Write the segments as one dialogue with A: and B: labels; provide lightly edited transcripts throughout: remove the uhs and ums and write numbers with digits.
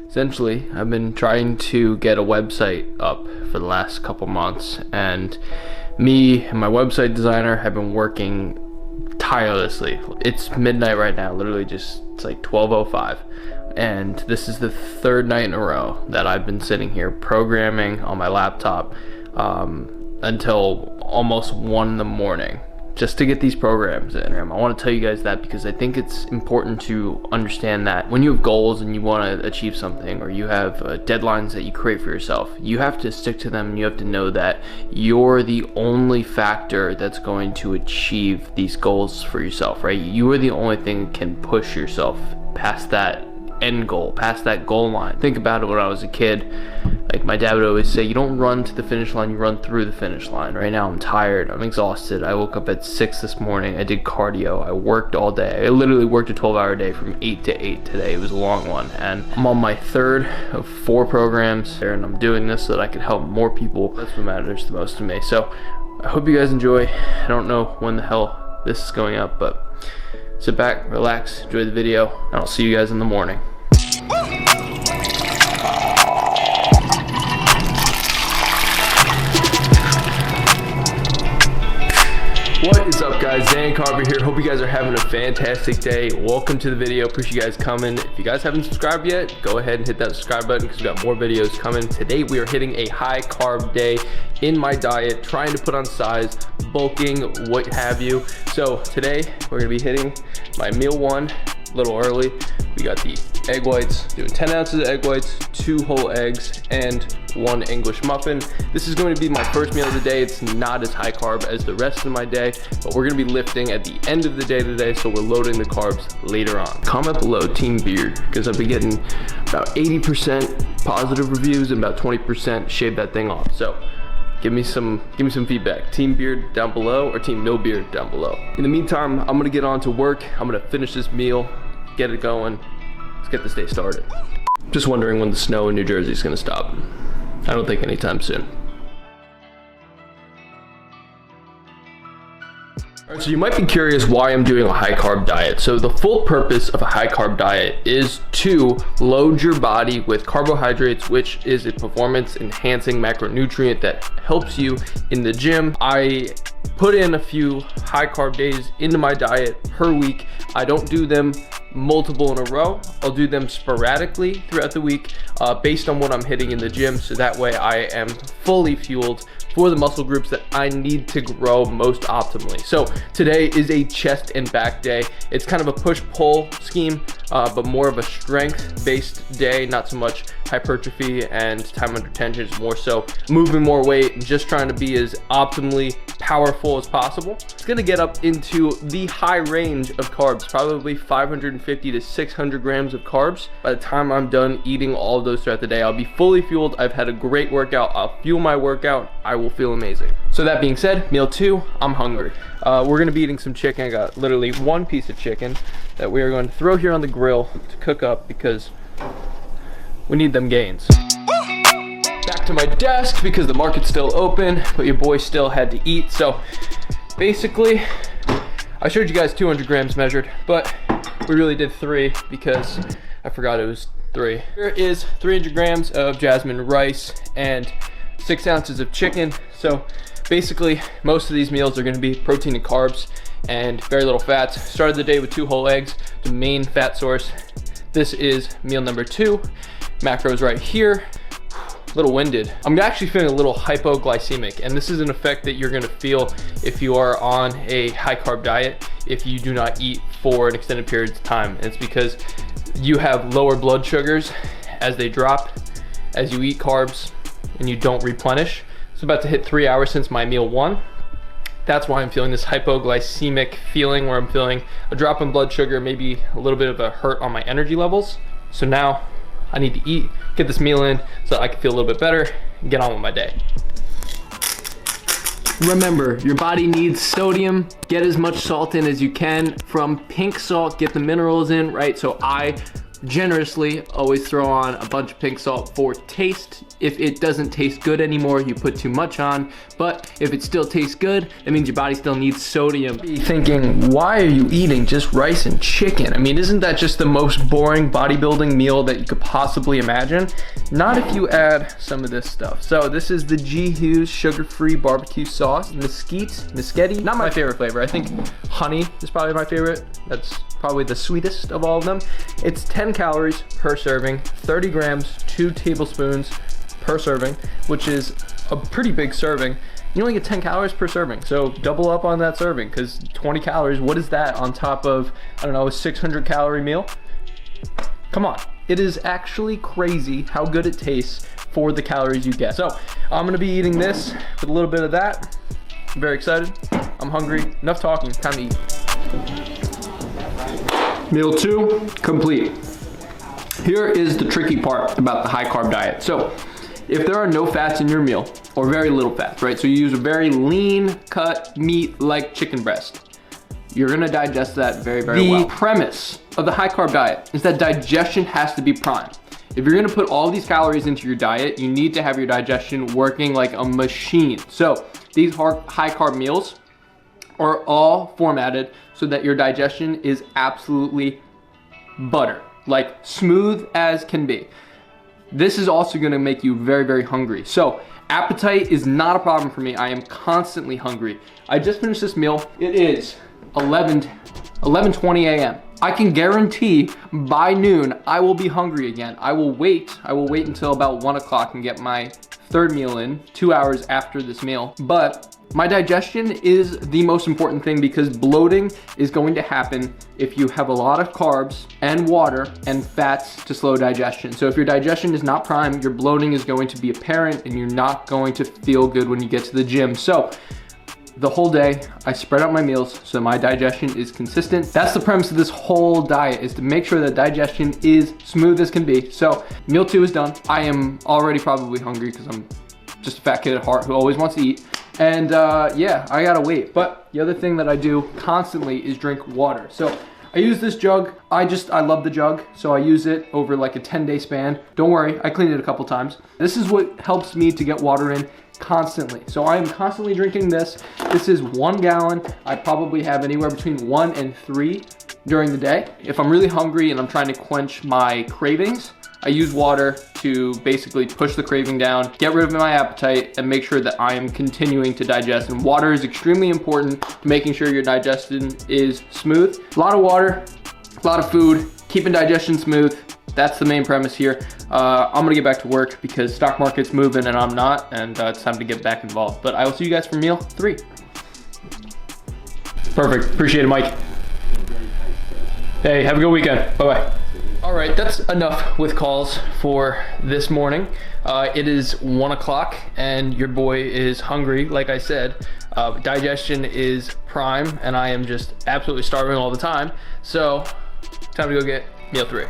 A: Essentially, I've been trying to get a website up for the last couple months, and me and my website designer have been working tirelessly. It's midnight right now, literally it's like 12:05, and this is the third night in a row that I've been sitting here programming on my laptop until almost 1 in the morning just to get these programs in. I want to tell you guys that because I think it's important to understand that when you have goals and you want to achieve something, or you have deadlines that you create for yourself, you have to stick to them. You have to know that you're the only factor that's going to achieve these goals for yourself, right? You are the only thing that can push yourself past that end goal, past that goal line. Think about it. When I was a kid, like my dad would always say, you don't run to the finish line, you run through the finish line. Right now I'm tired, I'm exhausted. I woke up at 6 this morning, I did cardio, I worked all day. I literally worked a 12-hour day from 8 to 8 today. It was a long one, and I'm on my third of 4 programs and I'm doing this so that I can help more people. That's what matters the most to me. So I hope you guys enjoy. I don't know when the hell this is going up, but sit back, relax, enjoy the video, and I'll see you guys in the morning. What is up, guys? Dan Carver here. Hope you guys are having a fantastic day. Welcome to the video. Appreciate you guys coming. If you guys haven't subscribed yet, go ahead and hit that subscribe button because we've got more videos coming. Today we are hitting a high carb day in my diet, trying to put on size, bulking, what have you. So today we're gonna be hitting my meal 1 a little early. We got the egg whites, doing 10 ounces of egg whites, 2 whole eggs, and 1 English muffin. This is going to be my first meal of the day. It's not as high carb as the rest of my day, but we're gonna be lifting at the end of the day today, so we're loading the carbs later on. Comment below Team Beard, because I've been getting about 80% positive reviews and about 20% shave that thing off. So give me some feedback. Team Beard down below or Team No Beard down below. In the meantime, I'm gonna get on to work. I'm gonna finish this meal, get it going. Let's get this day started. Just wondering when the snow in New Jersey is gonna stop. I don't think anytime soon. Alright, so you might be curious why I'm doing a high carb diet. So the full purpose of a high carb diet is to load your body with carbohydrates, which is a performance enhancing macronutrient that helps you in the gym. I put in a few high carb days into my diet per week. I don't do them multiple in a row. I'll do them sporadically throughout the week based on what I'm hitting in the gym, so that way I am fully fueled for the muscle groups that I need to grow most optimally. So today is a chest and back day. It's kind of a push-pull scheme, but more of a strength-based day, not so much hypertrophy and time under tension. It's more so moving more weight and just trying to be as optimally powerful as possible. It's gonna get up into the high range of carbs, probably 550 to 600 grams of carbs. By the time I'm done eating all of those throughout the day, I'll be fully fueled. I've had a great workout. I'll fuel my workout. I will feel amazing. So that being said, meal 2, I'm hungry. We're gonna be eating some chicken. I got literally 1 piece of chicken that we are going to throw here on the grill to cook up because we need them gains. Back to my desk because the market's still open, but your boy still had to eat. So basically, I showed you guys 200 grams measured, but we really did 3 because I forgot it was 3. Here is 300 grams of jasmine rice and 6 ounces of chicken. So basically, most of these meals are gonna be protein and carbs and very little fats. Started the day with 2 whole eggs, the main fat source. This is meal number 2. Macros right here. A little winded. I'm actually feeling a little hypoglycemic, and this is an effect that you're gonna feel if you are on a high carb diet if you do not eat for an extended period of time. And it's because you have lower blood sugars as they drop as you eat carbs and you don't replenish. It's about to hit 3 hours since my meal 1. That's why I'm feeling this hypoglycemic feeling where I'm feeling a drop in blood sugar, maybe a little bit of a hurt on my energy levels. So now I need to eat, get this meal in so that I can feel a little bit better and get on with my day. Remember, your body needs sodium. Get as much salt in as you can from pink salt, get the minerals in, right? So I generously. Always throw on a bunch of pink salt for taste. If it doesn't taste good anymore, you put too much on. But if it still tastes good, that means your body still needs sodium. Be thinking, why are you eating just rice and chicken? I mean, isn't that just the most boring bodybuilding meal that you could possibly imagine? Not if you add some of this stuff. So this is the G. Hughes sugar-free barbecue sauce, mesquite. Not my favorite flavor. I think honey is probably my favorite. That's probably the sweetest of all of them. It's 10 calories per serving, 30 grams, 2 tablespoons per serving, which is a pretty big serving. You only get 10 calories per serving, so double up on that serving, because 20 calories, what is that on top of, I don't know, a 600 calorie meal? Come on. It is actually crazy how good it tastes for the calories you get. So I'm gonna be eating this with a little bit of that. I'm very excited. I'm hungry. Enough talking, time to eat. Meal 2, complete. Here is the tricky part about the high carb diet. So if there are no fats in your meal, or very little fats, right? So you use a very lean cut meat like chicken breast, you're gonna digest that very, very well. The premise of the high carb diet is that digestion has to be prime. If you're gonna put all these calories into your diet, you need to have your digestion working like a machine. So these high carb meals are all formatted so that your digestion is absolutely butter, like smooth as can be. This is also gonna make you very, very hungry. So appetite is not a problem for me. I am constantly hungry. I just finished this meal. It is 11:20 a.m. I can guarantee by noon, I will be hungry again. I will wait until about 1 o'clock and get my third meal in, 2 hours after this meal. But my digestion is the most important thing, because bloating is going to happen if you have a lot of carbs and water and fats to slow digestion. So if your digestion is not prime, your bloating is going to be apparent and you're not going to feel good when you get to the gym. So the whole day, I spread out my meals so my digestion is consistent. That's the premise of this whole diet, is to make sure that digestion is smooth as can be. So meal 2 is done. I am already probably hungry because I'm just a fat kid at heart who always wants to eat. And yeah, I gotta wait. But the other thing that I do constantly is drink water. So I use this jug. I love the jug. So I use it over like a 10-day span. Don't worry, I cleaned it a couple times. This is what helps me to get water in constantly. So I am constantly drinking this. This is 1 gallon. I probably have anywhere between 1 and 3 during the day. If I'm really hungry and I'm trying to quench my cravings, I use water to basically push the craving down, get rid of my appetite, and make sure that I am continuing to digest. And water is extremely important to making sure your digestion is smooth. A lot of water, a lot of food, keeping digestion smooth. That's the main premise here. I'm gonna get back to work because stock market's moving and I'm not, and it's time to get back involved. But I will see you guys for meal 3. Perfect, appreciate it, Mike. Hey, have a good weekend, bye-bye. All right, that's enough with calls for this morning. It is 1 o'clock and your boy is hungry, like I said. Digestion is prime and I am just absolutely starving all the time. So, time to go get meal 3.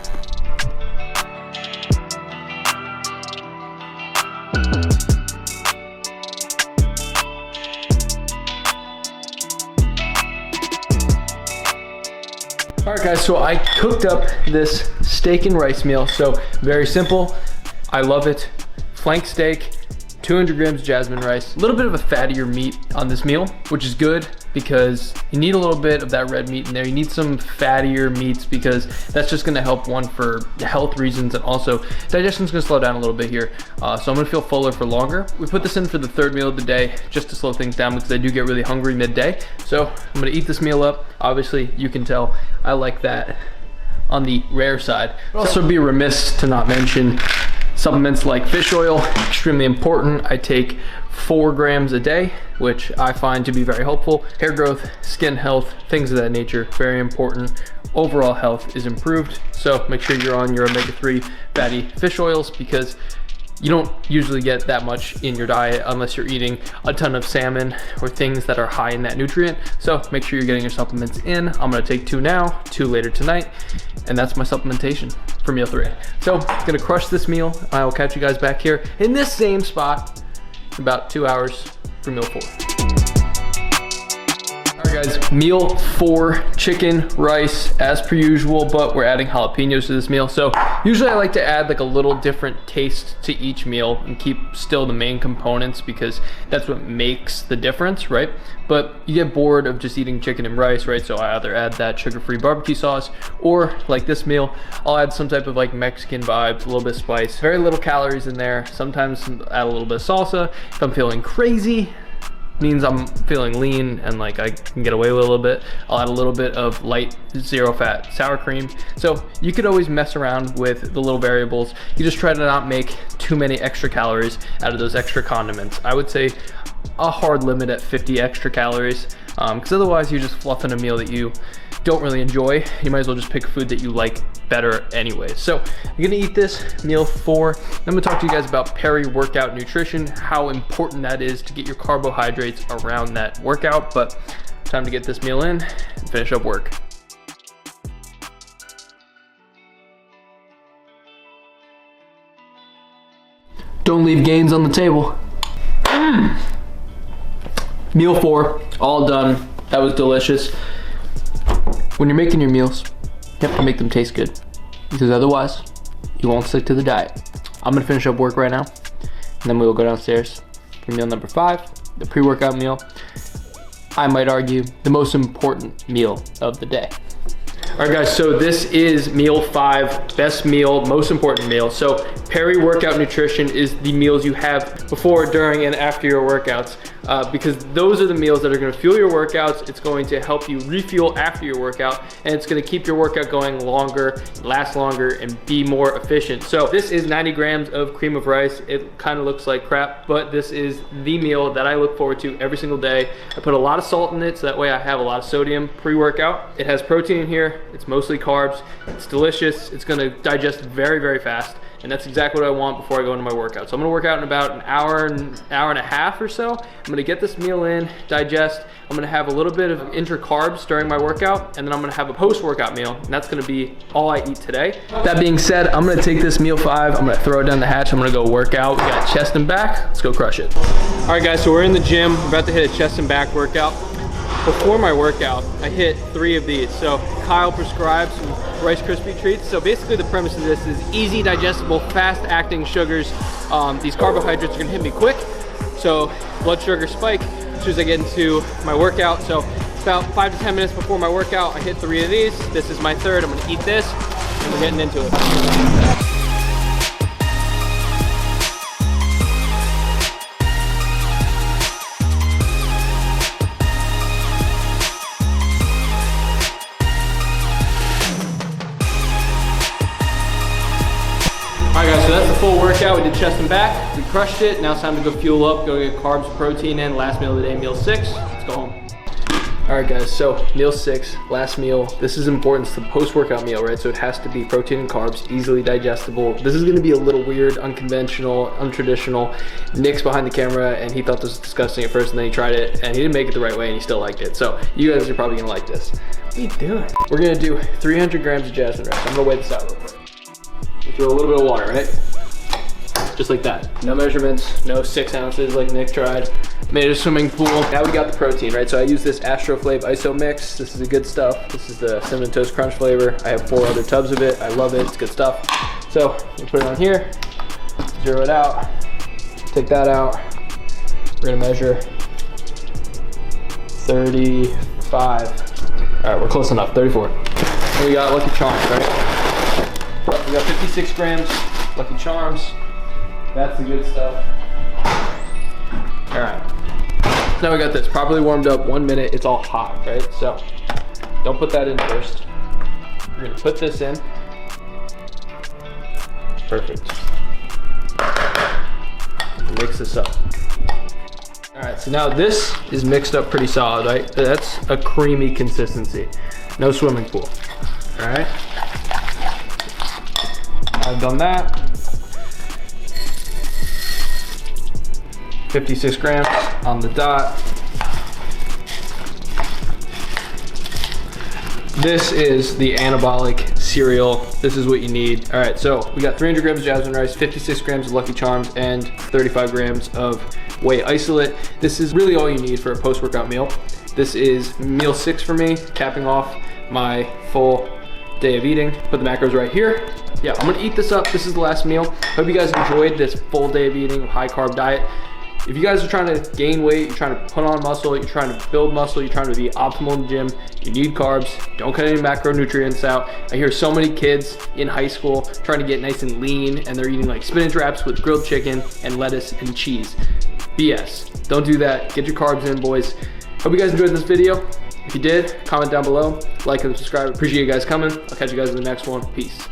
A: All right guys, so I cooked up this steak and rice meal. So very simple, I love it. Flank steak, 200 grams jasmine rice, a little bit of a fattier meat on this meal, which is good because you need a little bit of that red meat in there. You need some fattier meats because that's just gonna help, one, for health reasons, and also digestion's gonna slow down a little bit here. So I'm gonna feel fuller for longer. We put this in for the third meal of the day just to slow things down because I do get really hungry midday. So I'm gonna eat this meal up. Obviously you can tell I like that on the rare side. I'd also be remiss to not mention supplements like fish oil, extremely important. I take 4 grams a day, which I find to be very helpful. Hair growth, skin health, things of that nature, very important. Overall health is improved. So make sure you're on your omega-3 fatty fish oils because you don't usually get that much in your diet unless you're eating a ton of salmon or things that are high in that nutrient. So make sure you're getting your supplements in. I'm gonna take 2 now, 2 later tonight, and that's my supplementation for meal 3. So gonna crush this meal. I will catch you guys back here in this same spot in about 2 hours for meal 4. All Guys, meal 4, chicken, rice, as per usual, but we're adding jalapenos to this meal. So usually I like to add like a little different taste to each meal and keep still the main components because that's what makes the difference, right? But you get bored of just eating chicken and rice, right? So I either add that sugar-free barbecue sauce, or like this meal, I'll add some type of like Mexican vibe, a little bit of spice, very little calories in there. Sometimes add a little bit of salsa. If I'm feeling crazy, means I'm feeling lean and like I can get away with a little bit, I'll add a little bit of light zero fat sour cream. So you could always mess around with the little variables. You just try to not make too many extra calories out of those extra condiments. I would say a hard limit at 50 extra calories, because otherwise you're just fluffing a meal that you don't really enjoy. You might as well just pick food that you like better anyway. So I'm gonna eat this meal 4. I'm gonna talk to you guys about peri-workout nutrition, how important that is to get your carbohydrates around that workout. But time to get this meal in and finish up work. Don't leave gains on the table. Meal 4, all done. That was delicious. When you're making your meals, you have to make them taste good, because otherwise you won't stick to the diet. I'm gonna finish up work right now, and then we will go downstairs for meal number 5, the pre-workout meal. I might argue the most important meal of the day. All right guys, so this is meal 5, best meal, most important meal. So peri-workout nutrition is the meals you have before, during, and after your workouts, because those are the meals that are gonna fuel your workouts. It's going to help you refuel after your workout, and it's gonna keep your workout going longer, last longer, and be more efficient. So this is 90 grams of cream of rice. It kind of looks like crap, but this is the meal that I look forward to every single day. I put a lot of salt in it, so that way I have a lot of sodium pre-workout. It has protein in here. It's mostly carbs. It's delicious. It's gonna digest very, very fast. And that's exactly what I want before I go into my workout. So I'm gonna work out in about an hour and a half or so. I'm gonna get this meal in, digest. I'm gonna have a little bit of intra-carbs during my workout, and then I'm gonna have a post-workout meal, and that's gonna be all I eat today. That being said, I'm gonna take this meal 5, I'm gonna throw it down the hatch, I'm gonna go work out. We got chest and back, let's go crush it. All right guys, so we're in the gym. We're about to hit a chest and back workout. Before my workout, I hit 3 of these. So Kyle prescribed some Rice Krispie treats. So basically the premise of this is easy, digestible, fast acting sugars. These carbohydrates are gonna hit me quick. So blood sugar spike as soon as I get into my workout. So about 5 to 10 minutes before my workout, I hit 3 of these. This is my 3rd, I'm gonna eat this, and we're getting into it. Alright guys, so that's the full workout. We did chest and back, we crushed it. Now it's time to go fuel up, go get carbs, protein in. Last meal of the day, meal 6. Let's go home. Alright guys, so meal 6, last meal. This is important, it's the post-workout meal, right? So it has to be protein and carbs, easily digestible. This is gonna be a little weird, unconventional, untraditional. Nick's behind the camera and he thought this was disgusting at first, and then he tried it and he didn't make it the right way and he still liked it. So you guys are probably gonna like this. What are you doing? We're gonna do 300 grams of jasmine rice. I'm gonna weigh this out real quick. Throw a little bit of water, right? Just like that. No measurements, no 6 ounces like Nick tried. Made a swimming pool. Now we got the protein, right? So I use this Astroflave ISO mix. This is the good stuff. This is the Cinnamon Toast Crunch flavor. I have 4 other tubs of it. I love it, it's good stuff. So we put it on here, zero it out, take that out. We're gonna measure 35. All right, we're close enough, 34. And we got Lucky Charms, right? We got 56 grams, Lucky Charms. That's the good stuff. All right. Now we got this, properly warmed up, 1 minute. It's all hot, right? So don't put that in first. We're gonna put this in. Perfect. Mix this up. All right, so now this is mixed up pretty solid, right? That's a creamy consistency. No swimming pool, all right? I've done that. 56 grams on the dot. This is the anabolic cereal. This is what you need. All right, so we got 300 grams of jasmine rice, 56 grams of Lucky Charms, and 35 grams of whey isolate. This is really all you need for a post-workout meal. This is meal 6 for me, capping off my full day of eating. Put the macros right here. Yeah, I'm gonna eat this up. This is the last meal. Hope you guys enjoyed this full day of eating, high carb diet. If you guys are trying to gain weight, you're trying to put on muscle, you're trying to build muscle, you're trying to be optimal in the gym, you need carbs. Don't cut any macronutrients out. I hear so many kids in high school trying to get nice and lean, and they're eating like spinach wraps with grilled chicken and lettuce and cheese. BS. Don't do that. Get your carbs in, boys. Hope you guys enjoyed this video. If you did, comment down below, like and subscribe. Appreciate you guys coming. I'll catch you guys in the next one. Peace.